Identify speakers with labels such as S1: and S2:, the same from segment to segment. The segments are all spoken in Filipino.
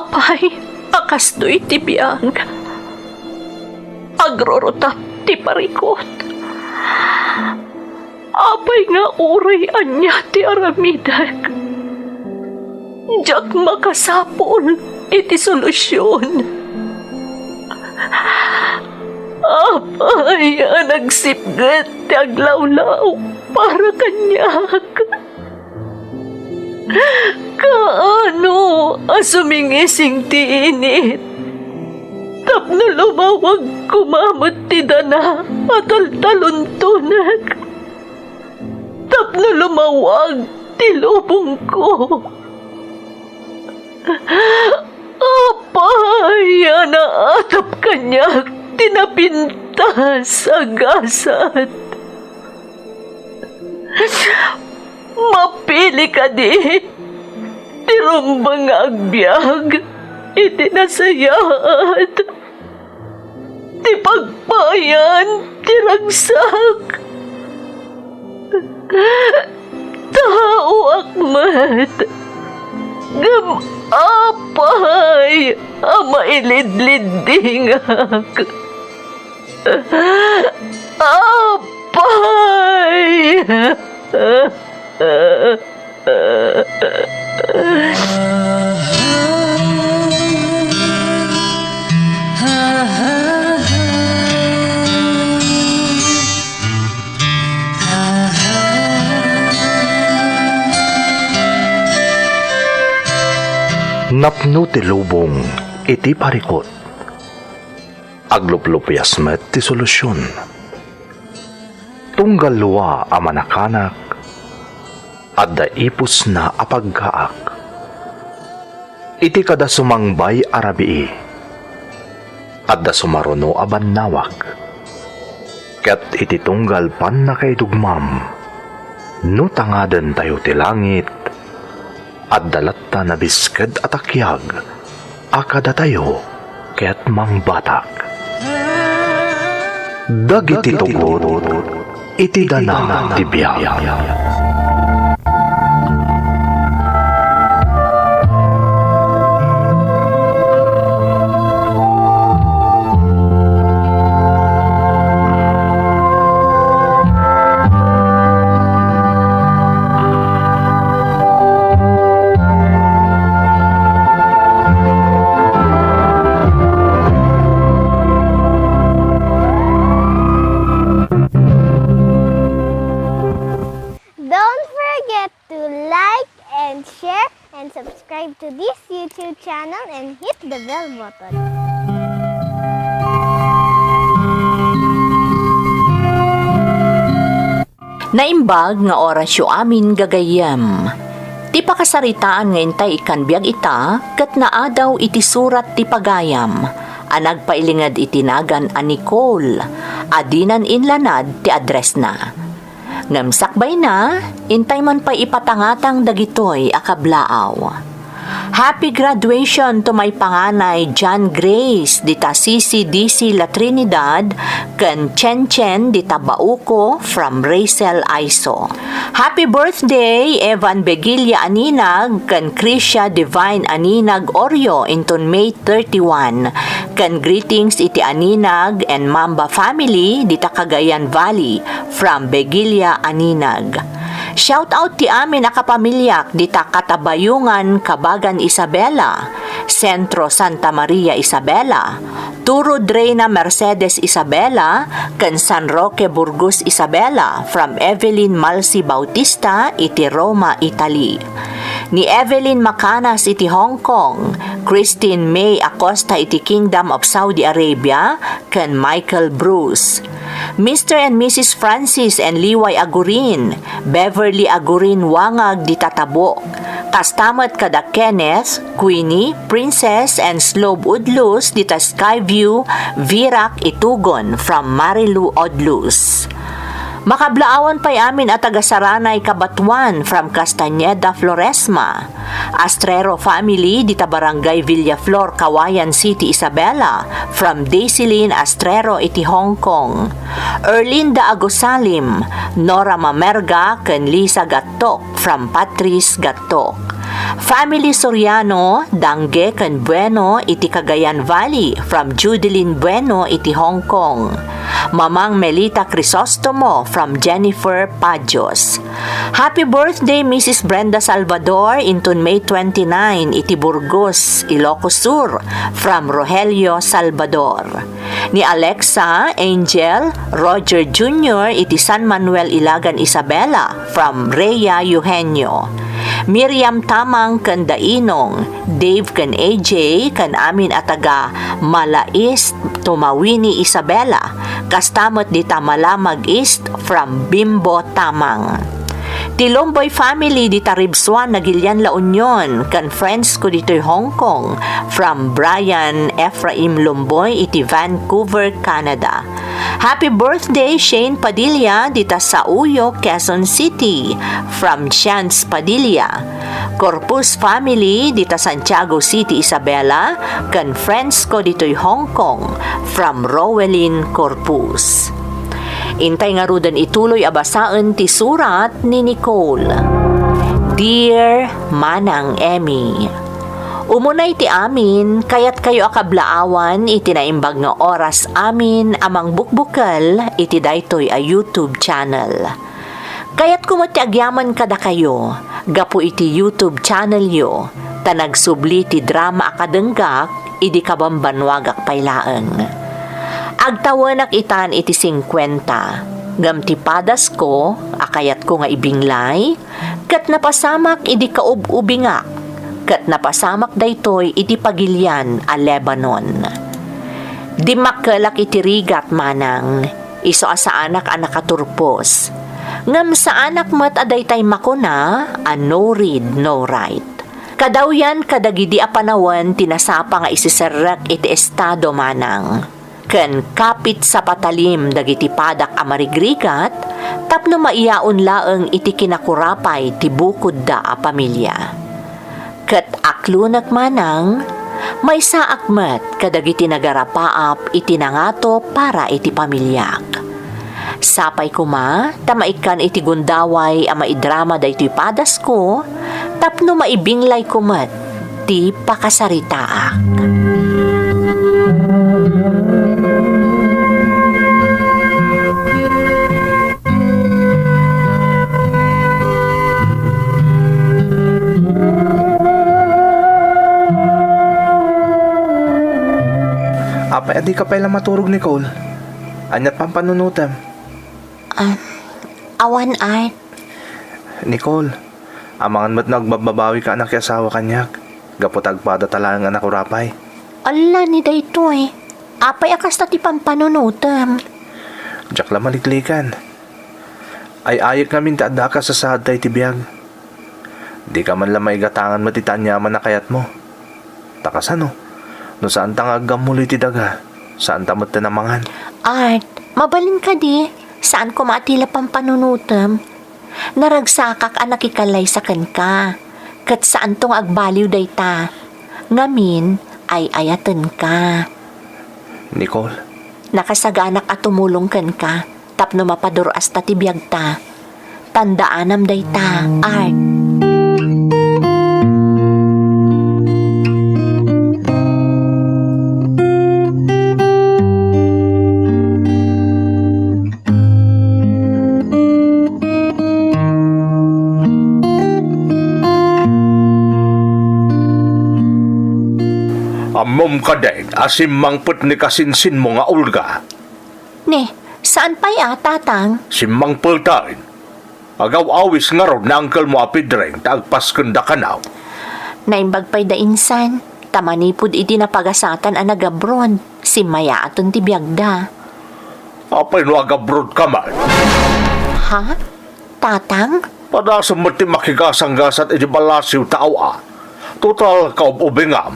S1: Apay, akastoy ti biyang. Agrorotap ti parikot. Apay nga uray anya ti aramidag. Diyak makasapol iti solusyon. Apay, nagsipgat ti aglawlaw para kanyak. Kaano sumingising ti init? Tapno lumawag kumamot ti dana at altaluntunag. Tapno lumawag ti lubong ko. Apay, naatap kanyak tinapintas agasat. Mapili ka di, tirumbang agbyag, itinasayat, ti pagpayan, tiragsak. Tao akmat, gam apay, mailidlidingak. Apay!
S2: Napno ti lubong iti parikot. Agluplupyas met ti solusyon. Tunggal luwa a manakanak at daipos na apagkaak. Iti kada sumangbay arabii at da sumaruno aban nawak. Ket iti tunggal pan na kay dugmam no tangaden tayo ti langit at dalatta na bisked at akyag akada tayo ket mangbatak. Dagiti tugot iti danang ti biyag.
S3: Don't forget to like and share and subscribe to this YouTube channel and hit the bell button.
S1: Naimbag nga orasyo amin gagayam. Ti pakasaritaan nga intay ikan biyag ita, kat naadaw iti surat ti pagayam. Anag pailingad itinagan a Nicole, adinan inlanad ti address na. Ngamsakbay na, intay man pa ipatangatang dagitoy akablaaw. Happy graduation to my panganay John Grace dita CCDC La Trinidad ken Chen Chen dita Bauco from Racel Aiso. Happy birthday Evan Begilla Aninag ken Krisha Divine Aninag Oreo inton May 31. Ken greetings iti Aninag and Mamba family dita Cagayan Valley from Begilla Aninag. Shout out ti amin akapamilyak dita Katabayungan, Kabagan Isabela, Sentro Santa Maria Isabela, Turo Drena Mercedes Isabela, ken San Roque Burgos Isabela from Evelyn Malsi Bautista iti Roma, Italy. Ni Evelyn Macanas iti Hong Kong, Christine May Acosta iti Kingdom of Saudi Arabia, ken Michael Bruce. Mr. and Mrs. Francis and Liway Agurin, Beverly Agurin Wangag di Tatabok, kastamat kada Kenneth, Queenie, Princess and Slob Udlus di ta Skyview, Virac Itugon from Marilu Odlus. Makablaawan pa'y amin at tagasaranay Kabatuan from Castañeda, Floresma. Astrero family dita Barangay Villaflor, Kawayan City, Isabela from Daisyline Astrero iti Hong Kong. Erlinda Agosalim, Nora Mamerga ken Lisa Gattok from Patrice Gattok. Family Soriano, Dangge kan Bueno iti Cagayan Valley from Judilyn Bueno iti Hong Kong. Mamang Melita Crisostomo from Jennifer Pajos. Happy birthday Mrs. Brenda Salvador intun May 29 iti Burgos, Ilocos Sur from Rogelio Salvador. Ni Alexa Angel Roger Jr. iti San Manuel Ilagan Isabela from Rhea Eugenio. Miriam Tamang kan Dainong, Dave kan AJ kan amin ataga Malais Tumawini Isabela, kastamot di Tamalamag East from Bimbo Tamang. Tilomboy family di Taribswan Nagilian La Union kan friends ko dito'y Hong Kong from Brian Ephraim Lomboy iti Vancouver, Canada. Happy birthday Shane Padilla dita sa Uyo, Quezon City from Chance Padilla. Corpus family dita Santiago City, Isabela kan friends ko dito'y Hong Kong from Rowelyn Corpus. Intay nga rudan ituloy abasaan ti surat ni Nicole. Dear Manang Emmy, umunay ti amin, kayat kayo akablaawan iti naimbag nga oras amin amang bukbukal iti daytoy a YouTube channel. Kayat kumati agyaman kada kayo, gapu iti YouTube channel yo, tanagsubli ti drama akadenggak, idi kabambanwagak paylaeng. Agtawanak itan iti 50. Gamtipadas ko, akayat ko nga ibinglay, kat napasamak idi kaub-ubingak, kat napasamak daytoy iti pagilyan a Lebanon. Di makalak iti rigat manang, iso sa anak a nakaturpos. Ngam sa anak mat adaytay makuna, a no read, no write. Kadawyan kadagidi a panawan tinasapa nga isiserrak iti estado manang. Ken kapit sa patalim dagiti padak a marigrigat, tapno maiyaon laeng iti kinakurapay ti bukod da a pamilya. Ket aklunak manang, may saakmet kadagiti nagarapaap iti nangato para iti pamilyak. Sapay kuma, tamaikan iti gundaway a maidrama daytoy padas ko, tapno maibinglay kumet ti pakasaritaak.
S2: Apay, adi ka pala maturog, Nicole. Anyat pang panunutam.
S1: Awan Art.
S2: Nicole, amangan mo't nagbababawi ka anak asawa kanyak. Gapot agpada talang anak urapay.
S1: Ala ni daytoy. Apay akas na ti pampanunutam.
S2: Diyak lang maliklikan. Ay ayik namin taada ka sa sahaday tibiyag. Di ka man lang maigatangan matitanyaman na kayat mo. Takas ano? No saan tangagam muli ti daga? Saan tamot tinamangan?
S1: Art, mabalin ka di. Saan ko matila pampanunutam? Naragsakak anak ikalay sa kanka. Kat saan tong agbaliw dayta? Ngamin ay ayatan ka.
S2: Nicole,
S1: Nakasaganak at tumulong kan ka. Tapno mapaduras ta tibiyag ta. Tandaanam dayta, Art.
S2: amom ka din, asim mangput ni kasinsin mo nga Olga.
S1: Ne, saan pa ya, tatang?
S2: Simang pultain. Agaw awis nga ron na angkel mo apidreng taagpas kanda kanaw.
S1: Naimbag pa'y da insan. Tamanipod iti na pagasatan ang nagabron. Si Maya aton ti biyagda.
S2: Apay no agabrod ka man.
S1: Ha? Tatang?
S2: Padasam mo ti makigasang-gasat iti balasiw tao. Total kaub-ubingam.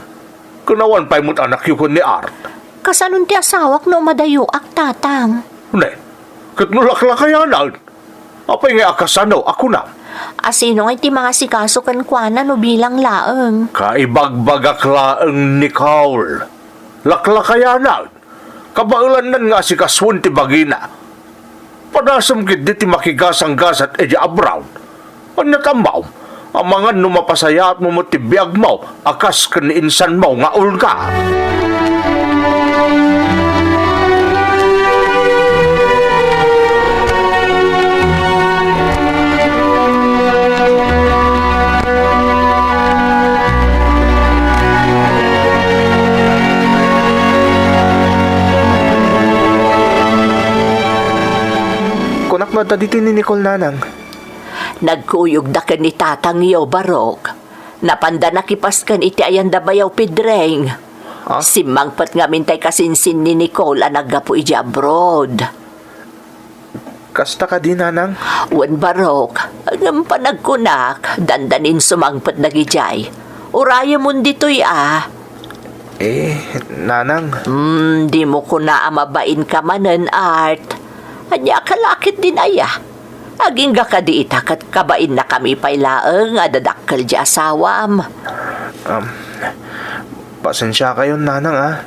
S2: Kunawan pa'y mo't anak yukon ni Art.
S1: Kasanun ti asawak no madayuak, tatang?
S2: Ne, katnulaklakayanan. Apay nga akasano, ako na.
S1: Asino nga iti mga sikaso kan kuana no bilang laeng.
S2: Kaibagbagak laeng ni Kaul. Laklakayanan. Kabailan nan nga si kaswan ti bagina. Padasam kit di ti makigasang-gasat edi abrawn. Anya tambaw, Amangan no mapasaya at mamutibiyag mo, akas kaniinsan mo nga Olga.
S4: Kunak na dito ni Nicole nanang.
S1: Nagkuyog da ken ni tatang yo barok. Napanda nakipas ken iti ayan da bayaw pidreng.
S4: Ah?
S1: Simangpat nga mintay kasinsin ni Nicole ang naggapo iji abroad.
S4: Kasta ka di nanang.
S1: Wan barok, ang panagkunak, dandanin sumangpat na gijay. Uraya mo dito'y
S4: Nanang.
S1: Di mo ko na amabain ka manen, Art. Anya kalakit din aya. Aging ga ka di itakat kabain na kami pailaeng adadakkel di asawam.
S4: Pasensya kayo nanang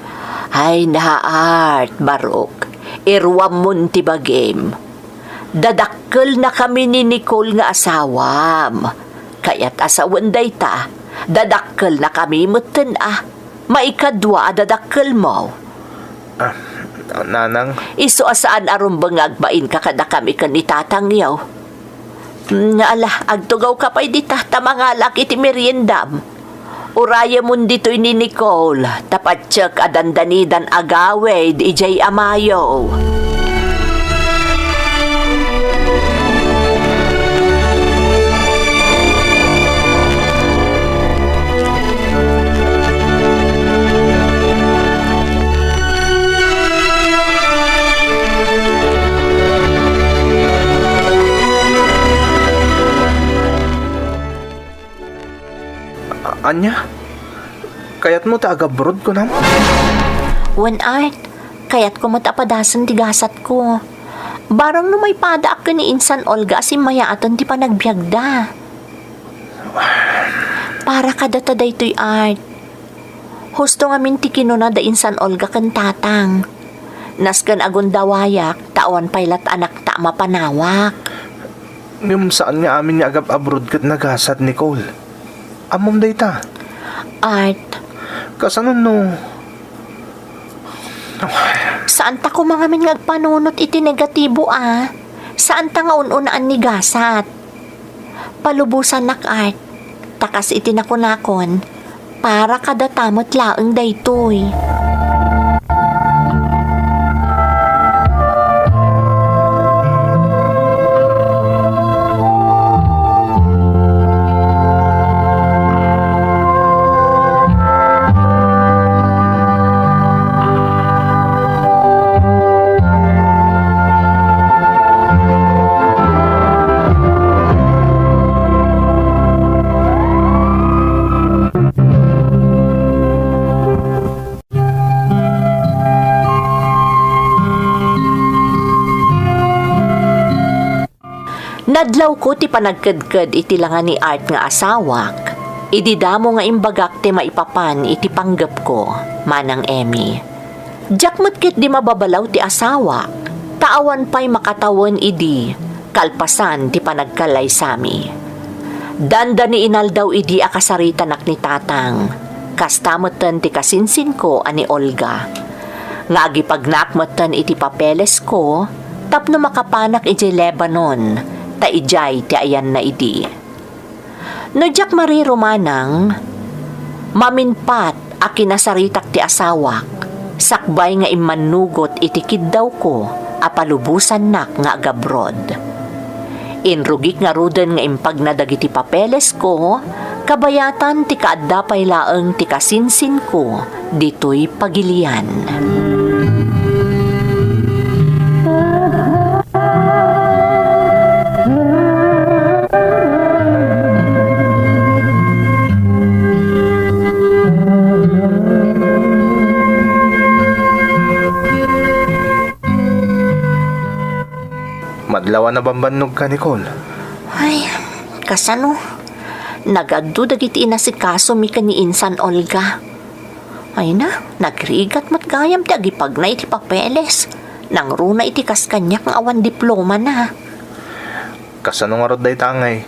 S1: Ay na, Art, barok. Irwam mun ti bagim. Dadakkel na kami ni Nicole nga asawam. Kaya't asawan day ta, dadakkel na kami meten Maikadwa dadakkel mo.
S4: Nanang.
S1: Iso asaan aron bangagbain ka kada kami kan itatangyaw. Ala, agtugaw ka pa'y di tahtamangalak iti meriendam. Uraya mo dito'y ni Nicole, tapat tsak adandanidan agawe di ijay amayo.
S4: Anya? Kayat mo taga-abroad ko nam?
S1: Wan, Art, kaya't ko matapadasan tigasat ko. Barang no may pada ka ni Insan Olga si mayaatan ti panagbiagda. Para kada taday to'y Art. Husto nga minti kinuna da Insan Olga kan tatang. Naskan agon dawayak, tawan pailat anak ta mapanawak.
S4: Ngam saan nga amin niya agab-abroad kat nagasat, Nicole? Amom day ta.
S1: Art,
S4: Kasanon no?
S1: saan ta ko mga min ngagpanunot iti negatibo Saan ta nga ununaan ni gasat? Palubusan nak, Art. Takas iti nakunakon. Para kada tamot laeng daytoy. Nadlaw ko ti panagkadkad iti langan ni Art nga asawak. Ididamo nga imbagak ti maipapan iti panggap ko, manang Emmy. Jakmat ket di mababalaw ti asawak. Taawan pa'y makatawan idi, kalpasan ti panagkalay sami. Danda ni inaldaw idi akasaritanak ni tatang. Kastamutan ti kasinsin ko ani Olga. Ngagi pagnakmatan iti papeles ko, tapno makapanak iti Lebanon. Ta ijay ti ayan na idi. No jak Marie Romanang, maminpat a kinasaritak ti asawak, sakbay nga imanugot iti kiddaw ko, apalubusan nak nga agabrod. Inrugik nga ruden nga impagnadag iti papeles ko, kabayatan ti kaadda pay laeng ti kasinsin ko, dito'y pagilian.
S4: Madlawan na bambanog ka, Nicole?
S1: Ay, kasano? Nagagdo dagiti inasikaso mi ni Insan Olga. Ay na, nagrigat matgayam ti agipag na iti papeles. Nang runa iti kaskanyak ng awan diploma na.
S4: Kasano nga rod day tangay?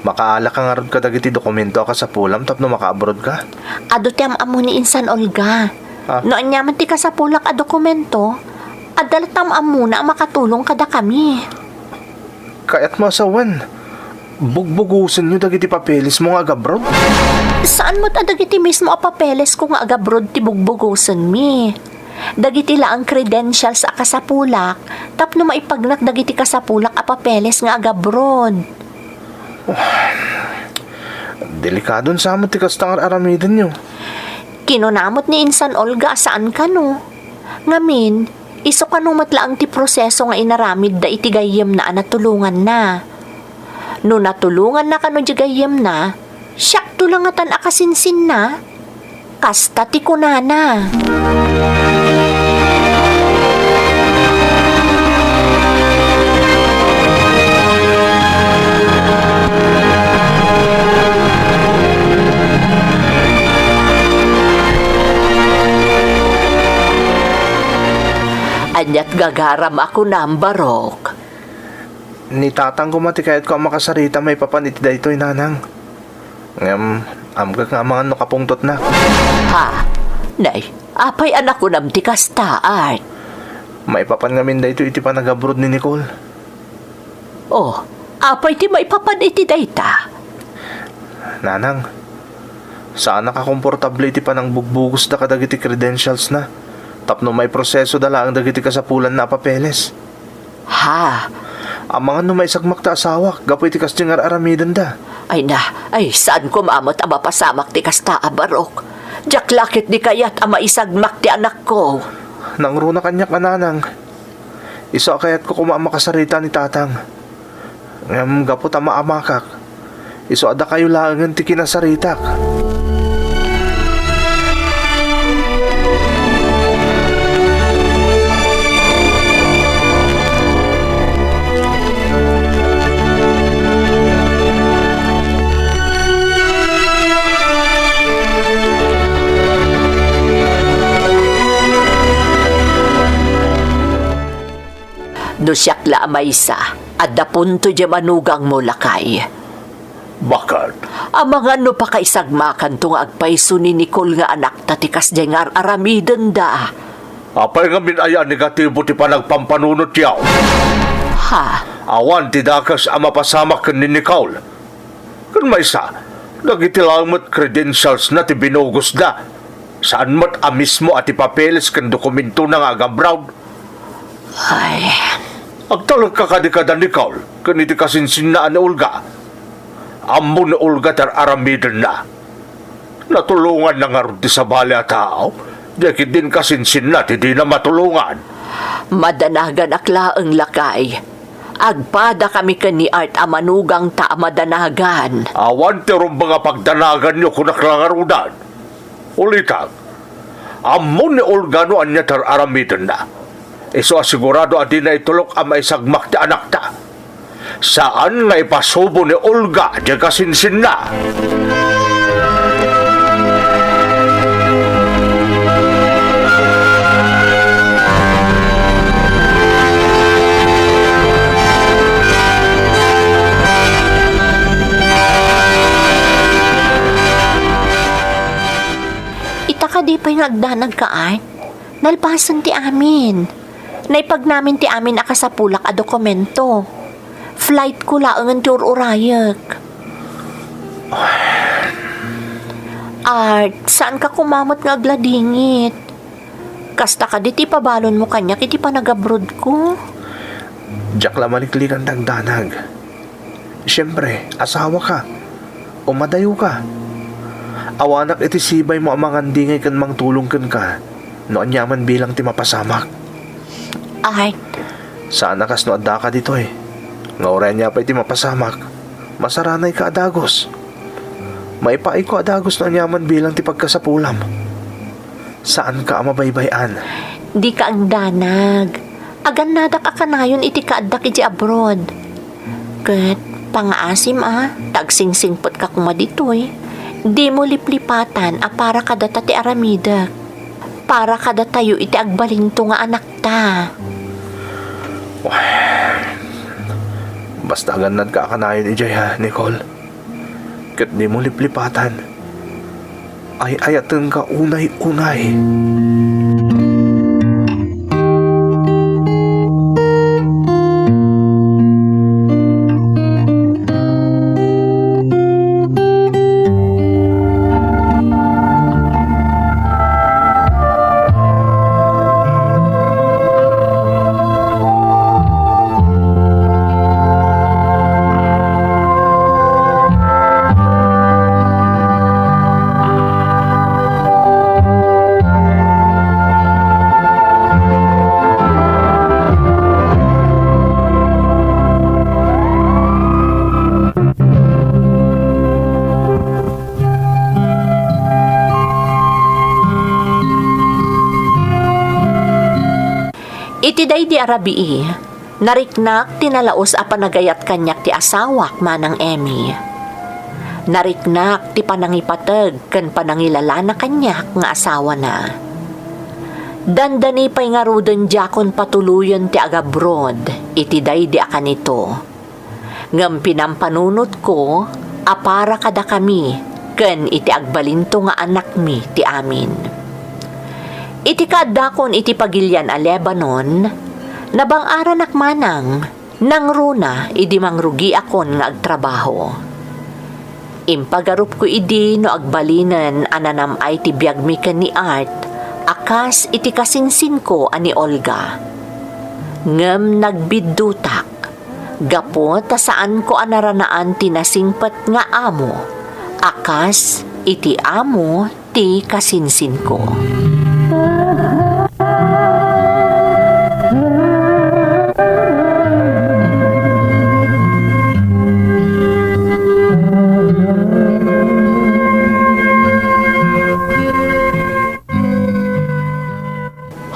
S4: Makaala ka nga ron ka dagiti dokumento ka sa pulam tapno maka-abroad ka.
S1: Ado ti amo ni Insan Olga.
S4: Ah.
S1: Noon niya man ti kasapulak a dokumento, adalat muna makatulong kada kami.
S4: Kaya't masawan. Bugbugusin nyo dagiti papeles mo nga agabrod.
S1: Saan mo't adagiti mismo a papeles kung agabrod ti bugbugusan mi? Dagiti la ang credentials a kasapulak, tapno maipagnak dagiti kasapulak a papeles nga agabrod.
S4: Delikadon sa amot ti kastangar aramidin nyo.
S1: Kinunamot ni Insan Olga saan ka no? Ngamin, iso ka nung matlaang ti proseso nga inaramid da iti gayem na natulungan na. No natulungan na kano di gayem na, siyak tulangatan akasinsin na, kasta ti kunana. Anyat gagaram ako ng barok.
S4: Ni tatang ko mati kahit ko ang makasarita may papaniti da ito'y nanang. Amgag nga mga nakapungtot na.
S1: Ha? Nay, apay anak ko nam ti kastaart.
S4: May papan ngamin da ito iti pa nag-abroad ni Nicole.
S1: Oh, apay ti may papaniti dayta.
S4: Nanang, saan nakakomportable iti pa ng bugbugos da kadagiti credentials na. Tapno may proseso dala ang dagiti kasapulan na papeles.
S1: Ha?
S4: Ang mga may sagmakta asawak, gapoy ti kastingar aramidan da.
S1: Ay saan ko maamot ang mapasamak ti kasta a barok? Diyak lakit di kayat ang maisagmak ti anak ko.
S4: Nangruna kanyak nanang. Iso kayat ko kumamakasarita ni tatang. Gapot ang maamakak. Iso ada kayo langan ti kinasaritak.
S1: No siyak la amaysa, at dapunto di manugang mo lakay.
S2: Bakit?
S1: Ang mga no pa kaisagmakan tong agpaiso ni Nicole nga anak tatikas di nga aramiden da.
S2: Apay nga minaya negatibo ti panagpampanunot yaw.
S1: Ha?
S2: Awan ti dakas ang mapasamak kan ni Nicole. Kan may isa, nagitilang mo't credentials na ti binugos da. Saan mo't mismo at ipapeles kan dokumento na nga agabrod.
S1: Ay,
S2: Agtalag ka kadikada Nicole, kaniti kasinsinaan ni Olga. Amo ni Olga tar aramidin na. Natulungan na nga rin ti sa bali at tao, di din kasinsin na ti di na matulungan.
S1: madanagan akla ang lakay. Agpada kami kani Art amanugang ta madanagan.
S2: Awan ti ron mga pagdanagan nyo kung naklangarudan. Ulitag, amo ni Olga no anya tar aramidin na. Iso asigurado adi na itulok ang maisagmak ti anak ta. Saan nga ipasubo ni Olga di kasinsin na?
S1: Itaka di pa'y nagdanag ka, Art. Nalpasan ti amin. Naipag namin ti amin akasapulak a dokumento. Flight ko laangan ti urayak. Art, saan ka kumamot nga agladingit? Kasta ka di ti pabalon mo kanya kiti pa nag-abroad ko.
S4: Diyak la maliklikan dagdanag. Siyempre, asawa ka. Umadayo ka. Awanak iti sibay mo ang mga ndingay kan mang tulong kan ka. Noon yaman bilang ti mapasamak.
S1: Art,
S4: Saan nakas no adda ka dito eh. Nga oray niya pa iti mapasamak. Masaranay ka adagos. Maipaay ko adagos noon yaman bilang ti pagkasapulam. Saan ka mabaybayan?
S1: di ka ang danag. Agan nadak akanayon iti kaadak iti abroad. Kat, pangaasim tagsingsingpot ka kumaditoy. Di mo liplipatan para kadata ti aramida. Para kada tayo iti agbalinto nga anak ta.
S4: Basta ganad ka akanayon ijay ha, Nicole. ket di mo liplipatan. Ay ayatan ka unay-unay.
S1: Iti day di arabii, nariknak tinalaos a panagayat kanyak ti asawak manang Emmy. Nariknak ti panangipateg ken panangilala na kanyak nga asawa na. Dandani pay nga ruden jakon patuluyon ti agabroad, iti day di akanito. Ngem pinampanunot ko, apara kada kami, ken iti agbalinto nga anak mi ti amin. Iti kadakon iti pagilyan a Lebanon, nabang-aran akmanang, nang runa idi mangrugi akon nga agtrabaho. Impagarup ko idi no agbalinan ananam ay ti biagmi ken ni Art, akas iti kasinsin ko ani Olga. Ngem nagbiddutak, gapo ta saan ko anaranaan ti nasingpet nga amo, akas iti amo ti kasinsin ko.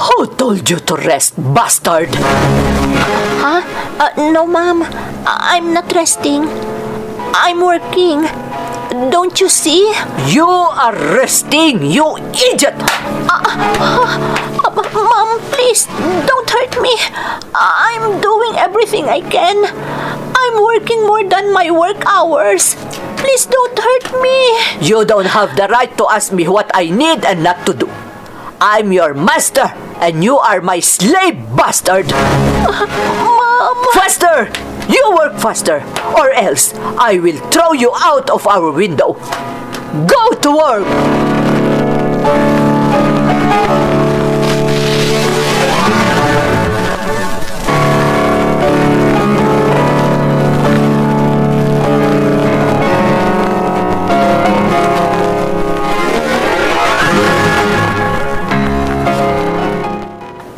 S1: Who told you to rest, bastard? Huh? No, ma'am. I'm not resting. I'm working. Don't you see? You are resting, you idiot! Mom, please, don't hurt me. I'm doing everything I can. I'm working more than my work hours. Please don't hurt me. You don't have the right to ask me what I need and not to do. I'm your master, and you are my slave, bastard! Mom! Faster! You work faster, or else I will throw you out of our window. Go to work!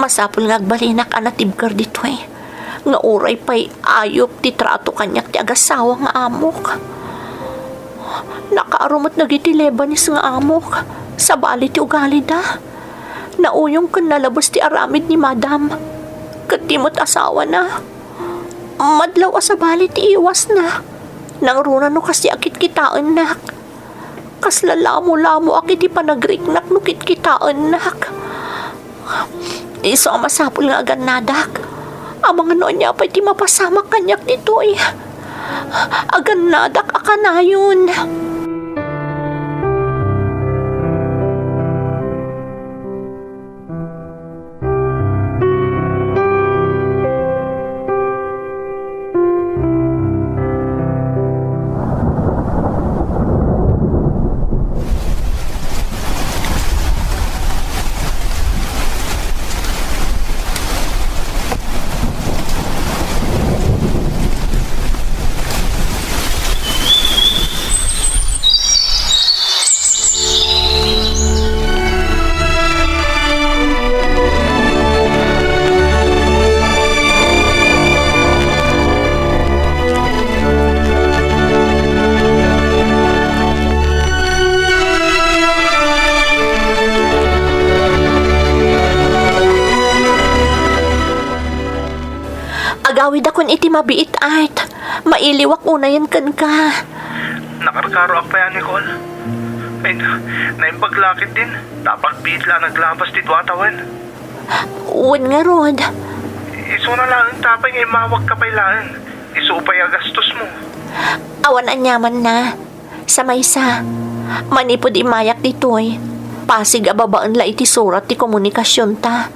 S1: Masapul nga agbalinak anatibkar dito eh. Nga oray pa'y ayop ti trato kanyak ti agasawa nga amok. Nakaarumot nagiti lebanis nga amok. Sa bali ti ugali da. Nauyong kan nalabas ti aramid ni madam. Katimot asawa na. Madlaw sa bali ti iwas na. Nang runa no kasi akit kitaan nak. Kaslalamo-lamo akit ti panagriknak no kit kitaan nak. Iso ang masapul nga agan nadak. Ang mga noon niya pa'y ti mapasama kanyak dito eh. Agan nadak akanayon. Agawid akon iti mabiit Art. Mailiwak unayan kan ka.
S4: Nakarkaro ang payan, Nicole. Ay, naimpaglakit din. Tapag bitla naglabas ti duwatawan.
S1: Uwan nga rod.
S4: Iso na lang tapay nga mawag ka pailaan. Iso upay agastos mo.
S1: Awan anyaman na. Sa maysa, manipod imayak ditoy. Pasig ababaan la iti surat ti komunikasyon ta.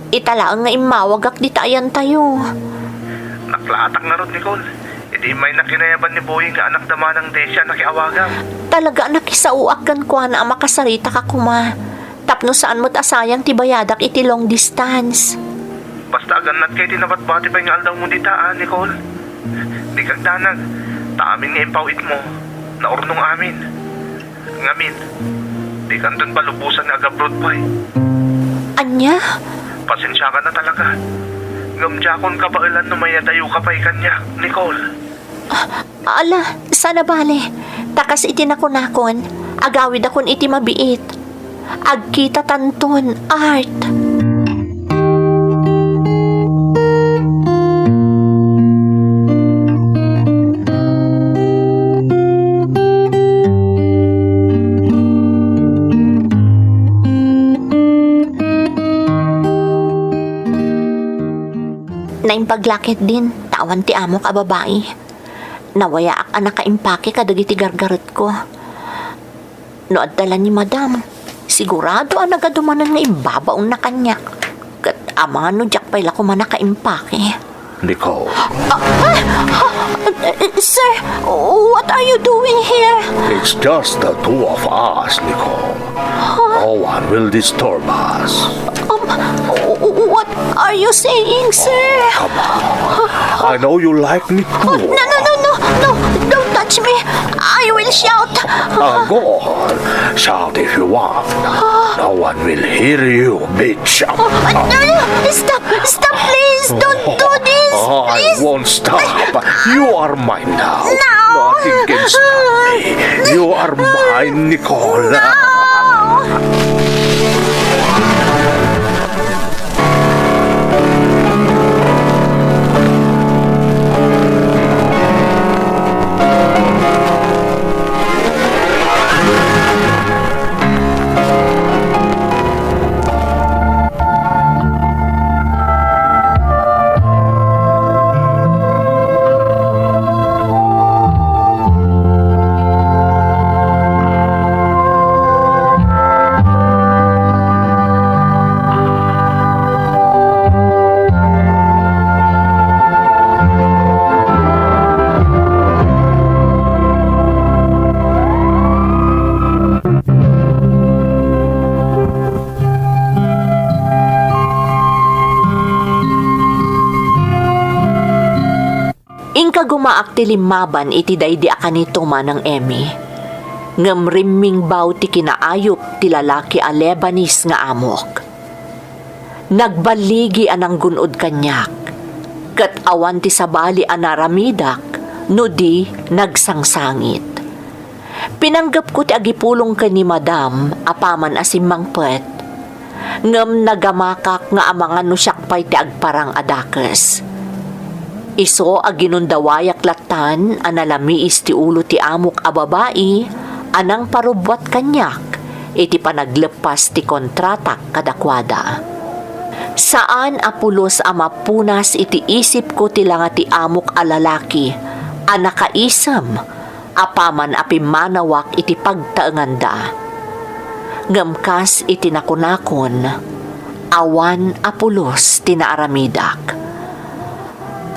S1: Italaang nga imawagak di tayan tayo.
S4: Naklaatak na ron, Nicole. Hindi may nakinayaban ni Boy nga anak dama ng Desya nakiawagan.
S1: Talaga nakisauakan ko na makasarita ka kuma. Tapno saan mo't asayang ti bayadak iti long distance.
S4: Basta aganat kay tinabat-bati pa yung aldaw mo ditaan, Nicole. Di kag danag, taamin nga impawit mo, na ornong amin. Ngamin, di kanton palubusan nga agabrod pa eh.
S1: Anya?
S4: Pasensya ka na talaga. Gamjakon ka ba ilan no mayadayo ka pa kanya, Nicole?
S1: Ala, sana bale. Takas iti nakunakon. Agawid akon iti mabiit. Agkita tanton, Art. Paglakit din, tawan ti amo ka babae. Nawaya ak anak ka impake kadagiti gargarot ko. No adala ni madam, sigurado ang nagadumanan nga imbabaon na kanyak. Kat ama no jak pala ko man nakaimpake.
S2: Nicole,
S1: Sir, what are you doing here?
S2: it's just the two of us, Nicole. No one will disturb us.
S1: What are you saying, sir?
S2: Come on. I know you like me too.
S1: No, don't touch me. I will shout.
S2: Go on. Shout if you want. No one will hear you, bitch.
S1: No, stop, please. Don't do this,
S2: I
S1: please.
S2: won't stop. You are mine now.
S1: No.
S2: Nothing can stop me. You are mine, Nicole.
S1: Ingka gumaak ti limaban iti daydi akanito manang Emi. Ngamrimming baw ti kinaayop ti lalaki a Lebanese nga amok. Nagbaligi anang gunod kanyak. Kat awan ti sabali anaramidak no di nagsangsangit. Pinanggap ko ti agipulong ka ni madam apaman asimang pet. Ngam nagamakak nga amangan no syakpay ti agparang adakes. Iso aginundawayak latan analamiis ti ulo ti amok a babae anang parubwat kanyak iti panaglepas ti kontratak kadakwada. Saan apulos a mapunas iti isip ko ti langa ti amok a lalaki a nakaisam apaman a pimanawak iti pagtaenganda. Ngamkas iti nakunakon awan apulos ti naaramidak.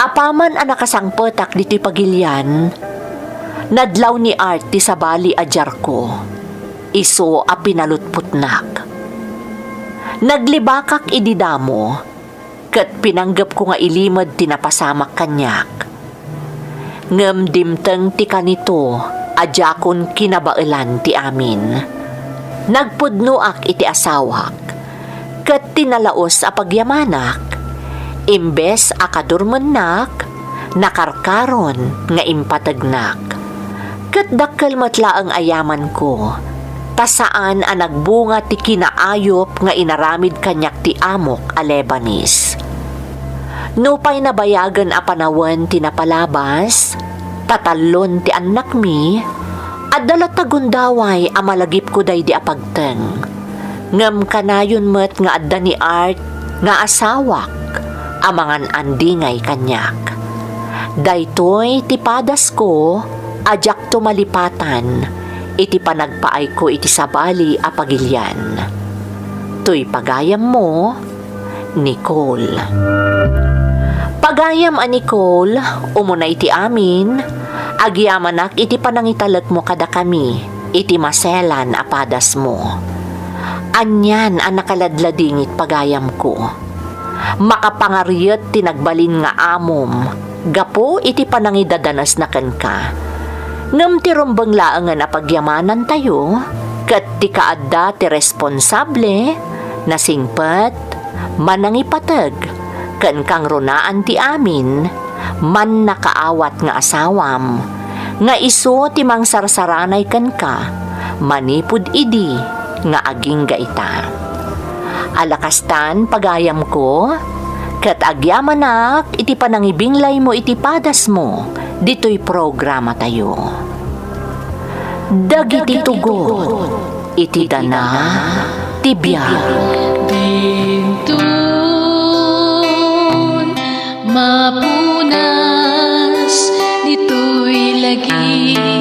S1: Apaman ang nakasangpetak dito'y pagilyan, nadlaw ni Art ti sabali ajar ko, iso a pinalutputnak. Naglibakak ididamo, kat pinanggap ko nga ilimad ti napasamak kanyak. Ngem dimteng ti kanito, ajakon kinabailan ti amin. Nagpudnoak iti asawak, kat tinalaos a pagyamanak, imbes akadurmenak, nakarkaron nga impatagnak. Kat dakkel matla ang ayaman ko, tasaan ang nagbunga ti kinaayop nga inaramid kanyak ti amok a Lebanese. Nupay nabayagan a panawan ti napalabas, tatalon ti anak mi, at dalatagundaway a malagip ko day di apagteng. Ngam kanayon met nga adda ni Art nga asawak, amangan andingay kanyak. Daytoy tipadas ko Ajak tumalipatan, iti panagpaay ko iti sabali a pagilyan. Tuy pagayam mo, Nicole. Pagayam a Nicole, umuna iti amin, agyamanak iti panangitalag mo kada kami, iti maselan apadas mo. Anyan ang nakaladladingit pagayam ko. Makapangariyot tinagbalin nga amom, gapo iti panangidadanas na ka. Ngam ti rumbang laangan na pagyamanan tayo, kat ti kaadda ti responsable, na singpet, manangipatag, kan kang runaan ti amin, man nakaawat nga asawam, nga iso ti mangsarsaranan kan ka, manipud idi, nga aging gaita. Alakastan pagayam ko, kat agyamanak iti panangibinglay mo iti padas mo, dito'y programa tayo. Dagiti tugot, iti dana, tibiyag.
S5: Dintun mapunas, dito'y lagi